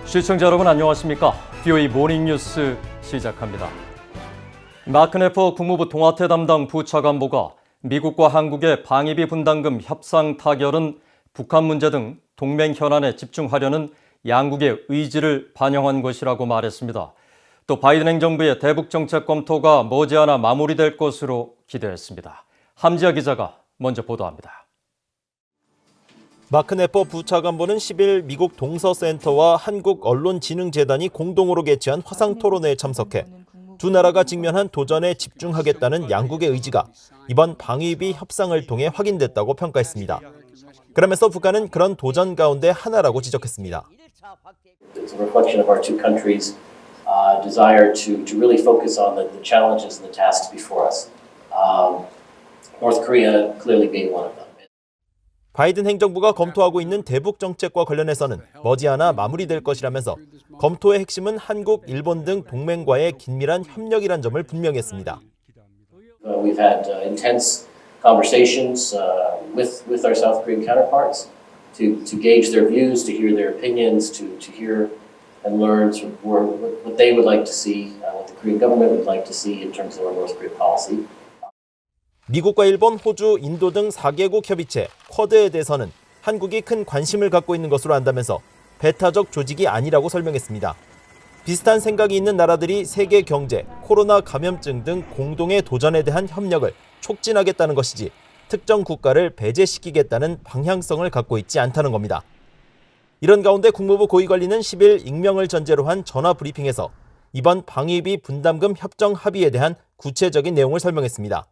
시청자 여러분 안녕하십니까? VOA 모닝뉴스 시작합니다. 마크 네퍼 국무부 동아태 담당 부차관보가 미국과 한국의 방위비 분담금 협상 타결은 북한 문제 등 동맹 현안에 집중하려는 양국의 의지를 반영한 것이라고 말했습니다. 또 바이든 행정부의 대북 정책 검토가 머지않아 마무리될 것으로 기대했습니다. 함지아 기자가 먼저 보도합니다. 마크 네퍼 부차관보는 10일 미국 동서센터와 한국언론진흥재단이 공동으로 개최한 화상토론회에 참석해 두 나라가 직면한 도전에 집중하겠다는 양국의 의지가 이번 방위비 협상을 통해 확인됐다고 평가했습니다. 그러면서 북한은 그런 도전 가운데 하나라고 지적했습니다. It's a reflection of our two countries' desire to really focus on the challenges and the tasks before us. North Korea clearly being one of them. 바이든 행정부가 검토하고 있는 대북 정책과 관련해서는 머지않아 마무리될 것이라면서 검토의 핵심은 한국, 일본 등 동맹과의 긴밀한 협력이란 점을 분명히 했습니다. We've had intense conversations with our South Korean counterparts to gauge their views, to hear their opinions, to hear and learn what they would like to see, what the Korean government would like to see in terms of our North Korea policy. 미국과 일본, 호주, 인도 등 4개국 협의체 쿼드에 대해서는 한국이 큰 관심을 갖고 있는 것으로 안다면서 배타적 조직이 아니라고 설명했습니다. 비슷한 생각이 있는 나라들이 세계 경제, 코로나 감염증 등 공동의 도전에 대한 협력을 촉진하겠다는 것이지 특정 국가를 배제시키겠다는 방향성을 갖고 있지 않다는 겁니다. 이런 가운데 국무부 고위관리는 10일 익명을 전제로 한 전화 브리핑에서 이번 방위비 분담금 협정 합의에 대한 구체적인 내용을 설명했습니다.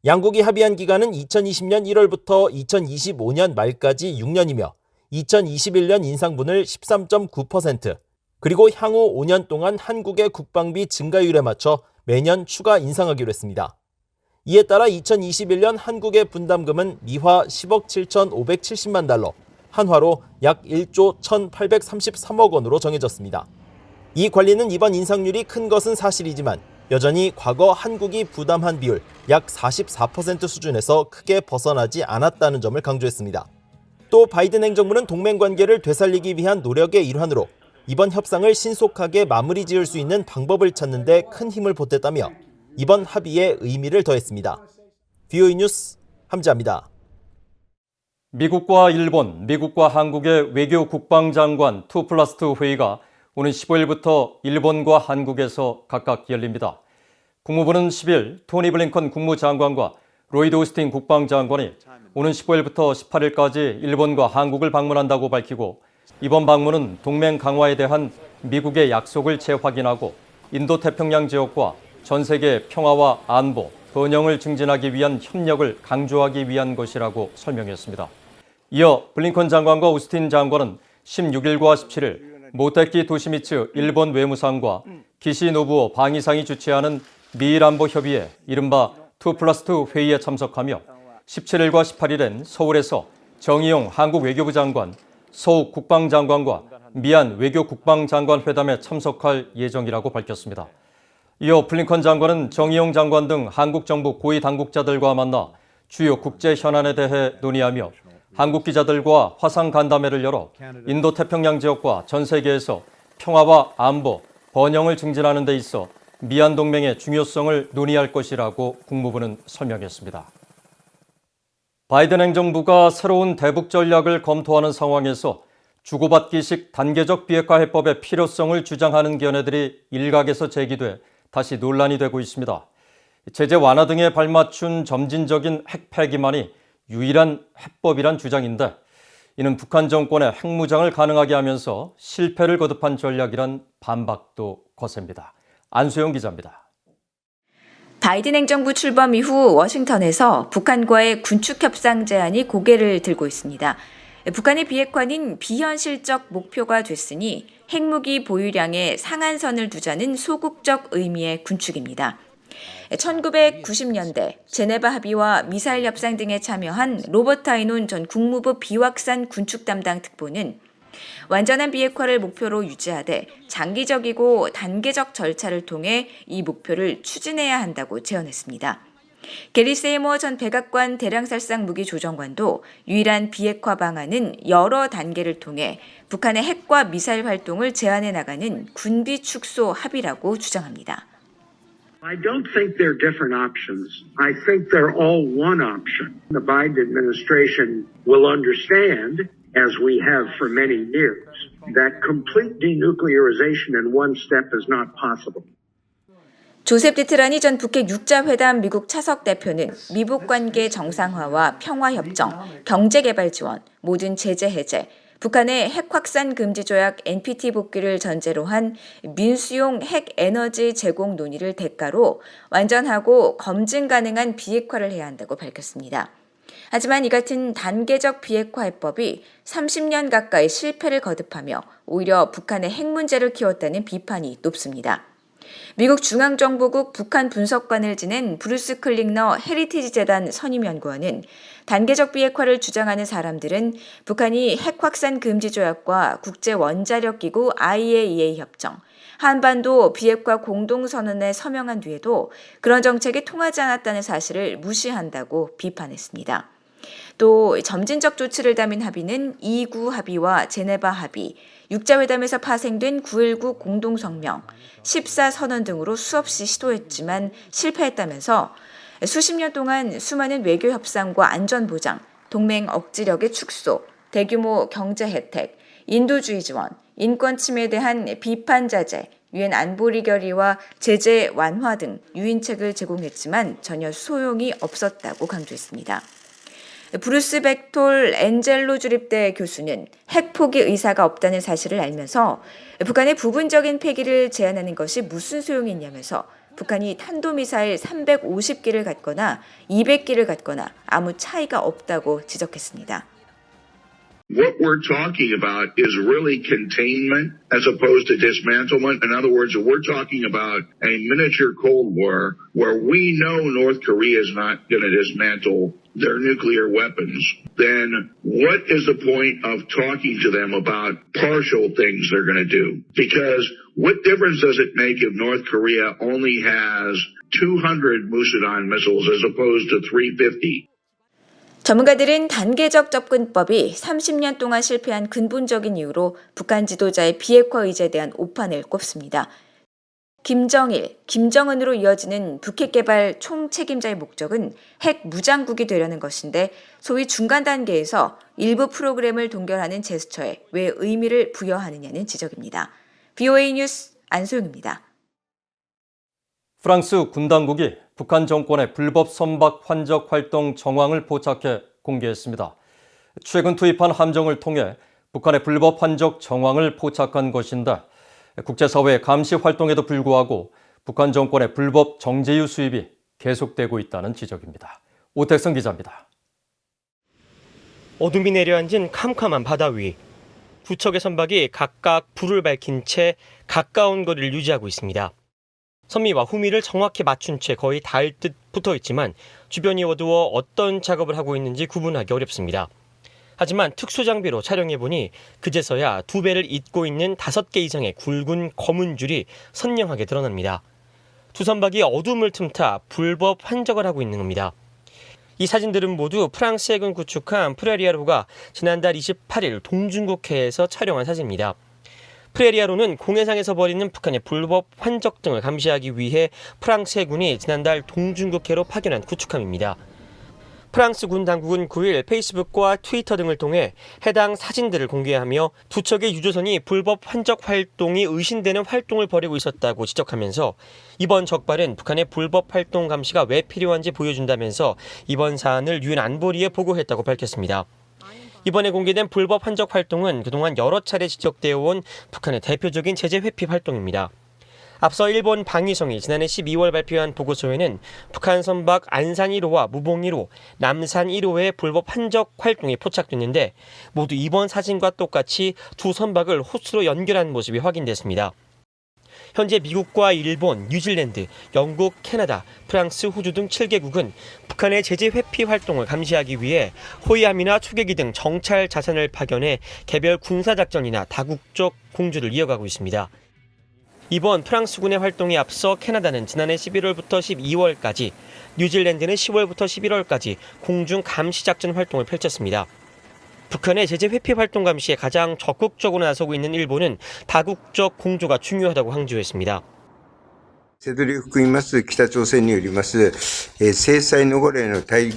양국이 합의한 기간은 2020년 1월부터 2025년 말까지 6년이며 2021년 인상분을 13.9%, 그리고 향후 5년 동안 한국의 국방비 증가율에 맞춰 매년 추가 인상하기로 했습니다. 이에 따라 2021년 한국의 분담금은 미화 10억 7,570만 달러, 한화로 약 1조 1,833억 원으로 정해졌습니다. 이 관리는 이번 인상률이 큰 것은 사실이지만 여전히 과거 한국이 부담한 비율 약 44% 수준에서 크게 벗어나지 않았다는 점을 강조했습니다. 또 바이든 행정부는 동맹 관계를 되살리기 위한 노력의 일환으로 이번 협상을 신속하게 마무리 지을 수 있는 방법을 찾는 데 큰 힘을 보탰다며 이번 합의에 의미를 더했습니다. VOA 뉴스 함지아입니다. 미국과 일본, 미국과 한국의 외교 국방장관 2+2 회의가 오는 15일부터 일본과 한국에서 각각 열립니다. 국무부는 10일 토니 블링컨 국무장관과 로이드 오스틴 국방장관이 오는 15일부터 18일까지 일본과 한국을 방문한다고 밝히고 이번 방문은 동맹 강화에 대한 미국의 약속을 재확인하고 인도태평양 지역과 전 세계 평화와 안보, 번영을 증진하기 위한 협력을 강조하기 위한 것이라고 설명했습니다. 이어 블링컨 장관과 오스틴 장관은 16일과 17일 모테키 도시미츠 일본 외무상과 기시 노부오 방위상이 주최하는 미일안보협의회 이른바 2+2 회의에 참석하며 17일과 18일엔 서울에서 정의용 한국 외교부 장관, 서욱 국방장관과 미얀 외교 국방장관 회담에 참석할 예정이라고 밝혔습니다. 이어 블링컨 장관은 정의용 장관 등 한국 정부 고위 당국자들과 만나 주요 국제 현안에 대해 논의하며 한국 기자들과 화상 간담회를 열어 인도태평양 지역과 전 세계에서 평화와 안보, 번영을 증진하는 데 있어 미얀 동맹의 중요성을 논의할 것이라고 국무부는 설명했습니다. 바이든 행정부가 새로운 대북 전략을 검토하는 상황에서 주고받기식 단계적 비핵화 해법의 필요성을 주장하는 견해들이 일각에서 제기돼 다시 논란이 되고 있습니다. 제재 완화 등에 발맞춘 점진적인 핵 폐기만이 유일한 해법이란 주장인데 이는 북한 정권의 핵무장을 가능하게 하면서 실패를 거듭한 전략이란 반박도 거셉니다. 안수영 기자입니다. 바이든 행정부 출범 이후 워싱턴에서 북한과의 군축 협상 제안이 고개를 들고 있습니다. 북한의 비핵화는 비현실적 목표가 됐으니 핵무기 보유량의 상한선을 두자는 소극적 의미의 군축입니다. 1990년대 제네바 합의와 미사일 협상 등에 참여한 로버트 아이논 전 국무부 비확산 군축 담당 특보는 완전한 비핵화를 목표로 유지하되 장기적이고 단계적 절차를 통해 이 목표를 추진해야 한다고 제언했습니다. 게리 세이머 전 백악관 대량살상 무기 조정관도 유일한 비핵화 방안은 여러 단계를 통해 북한의 핵과 미사일 활동을 제한해 나가는 군비 축소 합의라고 주장합니다. I don't think they're different options. I think they're all one option. The Biden administration will understand, as we have for many years, that complete denuclearization in one step is not possible. 조셉 디트라니 전 북핵 육자회담 미국 차석 대표는 미북 관계 정상화와 평화협정, 경제개발 지원, 모든 제재 해제, 북한의 핵 확산 금지 조약 NPT 복귀를 전제로 한 민수용 핵 에너지 제공 논의를 대가로 완전하고 검증 가능한 비핵화를 해야 한다고 밝혔습니다. 하지만 이 같은 단계적 비핵화 해법이 30년 가까이 실패를 거듭하며 오히려 북한의 핵 문제를 키웠다는 비판이 높습니다. 미국 중앙정보국 북한 분석관을 지낸 브루스 클링너 헤리티지 재단 선임연구원은 단계적 비핵화를 주장하는 사람들은 북한이 핵 확산 금지 조약과 국제 원자력 기구 IAEA 협정, 한반도 비핵화 공동선언에 서명한 뒤에도 그런 정책이 통하지 않았다는 사실을 무시한다고 비판했습니다. 또 점진적 조치를 담은 합의는 2구 합의와 제네바 합의, 육자회담에서 파생된 9.19 공동성명, 14선언 등으로 수없이 시도했지만 실패했다면서 수십 년 동안 수많은 외교 협상과 안전보장, 동맹 억지력의 축소, 대규모 경제 혜택, 인도주의 지원, 인권 침해에 대한 비판 자제, 유엔 안보리 결의와 제재 완화 등 유인책을 제공했지만 전혀 소용이 없었다고 강조했습니다. 브루스 벡톨 엔젤로 주립대 교수는 핵 포기 의사가 없다는 사실을 알면서 북한의 부분적인 폐기를 제한하는 것이 무슨 소용이 있냐면서 북한이 탄도미사일 350기를 갖거나 200기를 갖거나 아무 차이가 없다고 지적했습니다. What we're talking about is really containment as opposed to dismantlement. In other words, we're talking about a miniature Cold War where we know North Korea is not going to dismantle their nuclear weapons. Then what is the point of talking to them about partial things they're going to do? Because what difference does it make if North Korea only has 200 Musadon missiles as opposed to 350? 전문가들은 단계적 접근법이 30년 동안 실패한 근본적인 이유로 북한 지도자의 비핵화 의지에 대한 오판을 꼽습니다. 김정일, 김정은으로 이어지는 북핵 개발 총책임자의 목적은 핵 무장국이 되려는 것인데 소위 중간 단계에서 일부 프로그램을 동결하는 제스처에 왜 의미를 부여하느냐는 지적입니다. VOA 뉴스 안소영입니다. 프랑스 군 당국이 북한 정권의 불법 선박 환적 활동 정황을 포착해 공개했습니다. 최근 투입한 함정을 통해 북한의 불법 환적 정황을 포착한 것인데 국제사회의 감시 활동에도 불구하고 북한 정권의 불법 정제유 수입이 계속되고 있다는 지적입니다. 오택성 기자입니다. 어둠이 내려앉은 캄캄한 바다 위. 두 척의 선박이 각각 불을 밝힌 채 가까운 거리를 유지하고 있습니다. 선미와 후미를 정확히 맞춘 채 거의 닿을 듯 붙어 있지만 주변이 어두워 어떤 작업을 하고 있는지 구분하기 어렵습니다. 하지만 특수장비로 촬영해보니 그제서야 두 배를 잇고 있는 5개 이상의 굵은 검은 줄이 선명하게 드러납니다. 두 선박이 어둠을 틈타 불법 환적을 하고 있는 겁니다. 이 사진들은 모두 프랑스 해군 구축함 프레리아로가 지난달 28일 동중국해에서 촬영한 사진입니다. 프레리아로는 공해상에서 벌이는 북한의 불법 환적 등을 감시하기 위해 프랑스 해군이 지난달 동중국해로 파견한 구축함입니다. 프랑스 군 당국은 9일 페이스북과 트위터 등을 통해 해당 사진들을 공개하며 두 척의 유조선이 불법 환적 활동이 의심되는 활동을 벌이고 있었다고 지적하면서 이번 적발은 북한의 불법 활동 감시가 왜 필요한지 보여준다면서 이번 사안을 유엔 안보리에 보고했다고 밝혔습니다. 이번에 공개된 불법 환적 활동은 그동안 여러 차례 지적되어 온 북한의 대표적인 제재 회피 활동입니다. 앞서 일본 방위성이 지난해 12월 발표한 보고서에는 북한 선박 안산 1호와 무봉 1호, 남산 1호의 불법 환적 활동이 포착됐는데 모두 이번 사진과 똑같이 두 선박을 호수로 연결한 모습이 확인됐습니다. 현재 미국과 일본, 뉴질랜드, 영국, 캐나다, 프랑스, 호주 등 7개국은 북한의 제재 회피 활동을 감시하기 위해 호위함이나 초계기 등 정찰 자산을 파견해 개별 군사작전이나 다국적 공조를 이어가고 있습니다. 이번 프랑스군의 활동에 앞서 캐나다는 지난해 11월부터 12월까지 뉴질랜드는 10월부터 11월까지 공중 감시 작전 활동을 펼쳤습니다. 북한의 제재 회피 활동 감시에 가장 적극적으로 나서고 있는 일본은 다국적 공조가 중요하다고 강조했습니다. 瀬戸りを含みます北朝鮮によります制裁逃れの対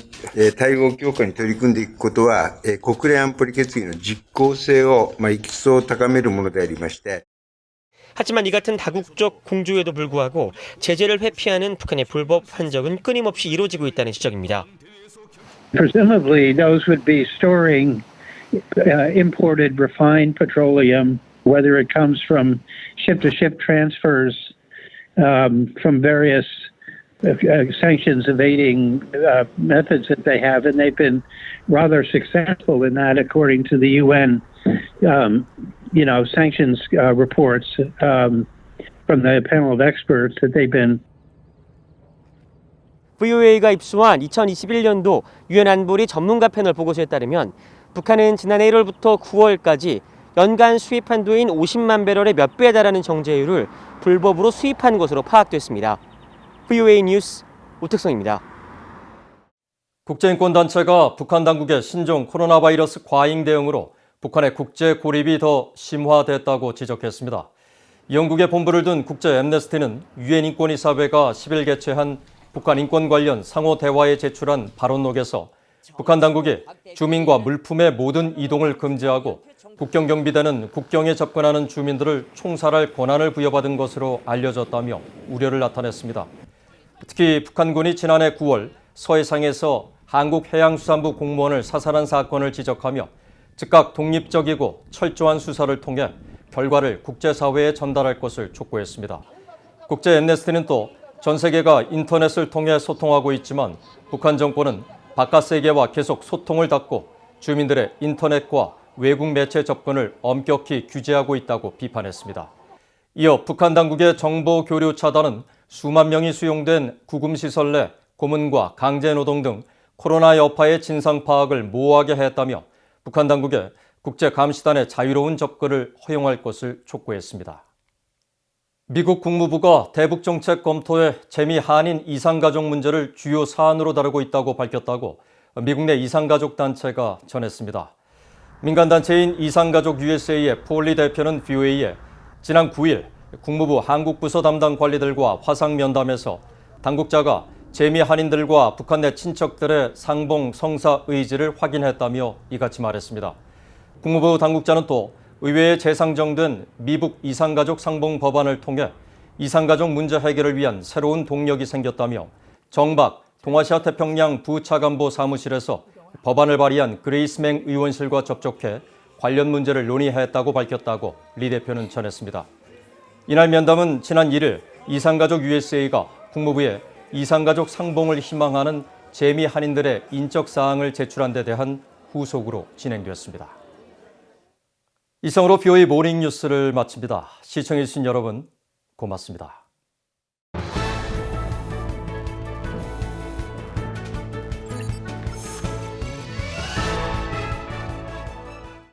応強化に取り組んでいくことは国連安保理決議の実効性を一層高めるものでありまして 하지만 이 같은 다국적 공조에도 불구하고 제재를 회피하는 북한의 불법 흔적은 끊임없이 이루어지고 있다는 지적입니다. Presumably, those would be storing imported refined petroleum, whether it comes from ship-to-ship transfers from various sanctions evading methods that they have, and they've been rather successful in that, according to the UN, sanctions reports from the panel of experts that they've been. VOA가 입수한 2021년도 유엔 안보리 전문가 패널 보고서에 따르면 북한은 지난해 1월부터 9월까지 연간 수입 한도인 50만 배럴의 몇 배에 달하는 정제유를 불법으로 수입한 것으로 파악됐습니다. VOA 뉴스 오택성입니다. 국제인권단체가 북한 당국의 신종 코로나 바이러스 과잉 대응으로 북한의 국제 고립이 더 심화됐다고 지적했습니다. 영국에 본부를 둔 국제 앰네스티는 유엔 인권이사회가 10일 개최한 북한 인권 관련 상호 대화에 제출한 발언록에서 북한 당국이 주민과 물품의 모든 이동을 금지하고 국경경비대는 국경에 접근하는 주민들을 총살할 권한을 부여받은 것으로 알려졌다며 우려를 나타냈습니다. 특히 북한군이 지난해 9월 서해상에서 한국해양수산부 공무원을 사살한 사건을 지적하며 즉각 독립적이고 철저한 수사를 통해 결과를 국제사회에 전달할 것을 촉구했습니다. 국제 앰네스티는 또 전 세계가 인터넷을 통해 소통하고 있지만 북한 정권은 바깥 세계와 계속 소통을 닫고 주민들의 인터넷과 외국 매체 접근을 엄격히 규제하고 있다고 비판했습니다. 이어 북한 당국의 정보 교류 차단은 수만 명이 수용된 구금시설 내 고문과 강제노동 등 코로나 여파의 진상 파악을 모호하게 했다며 북한 당국에 국제감시단의 자유로운 접근을 허용할 것을 촉구했습니다. 미국 국무부가 대북 정책 검토에 재미 한인 이상가족 문제를 주요 사안으로 다루고 있다고 밝혔다고 미국 내 이상가족 단체가 전했습니다. 민간단체인 이상가족 USA의 폴리 대표는 VOA에 지난 9일 국무부 한국부서 담당 관리들과 화상 면담에서 당국자가 재미 한인들과 북한 내 친척들의 상봉 성사 의지를 확인했다며 이같이 말했습니다. 국무부 당국자는 또 의회에 재상정된 미북 이상가족 상봉 법안을 통해 이상가족 문제 해결을 위한 새로운 동력이 생겼다며 정박 동아시아 태평양 부차관보 사무실에서 법안을 발의한 그레이스맹 의원실과 접촉해 관련 문제를 논의했다고 밝혔다고 리 대표는 전했습니다. 이날 면담은 지난 1일 이상가족 USA가 국무부에 이상가족 상봉을 희망하는 재미 한인들의 인적 사항을 제출한 데 대한 후속으로 진행되었습니다. 이상으로 VOA 모닝 뉴스를 마칩니다. 시청해주신 여러분 고맙습니다.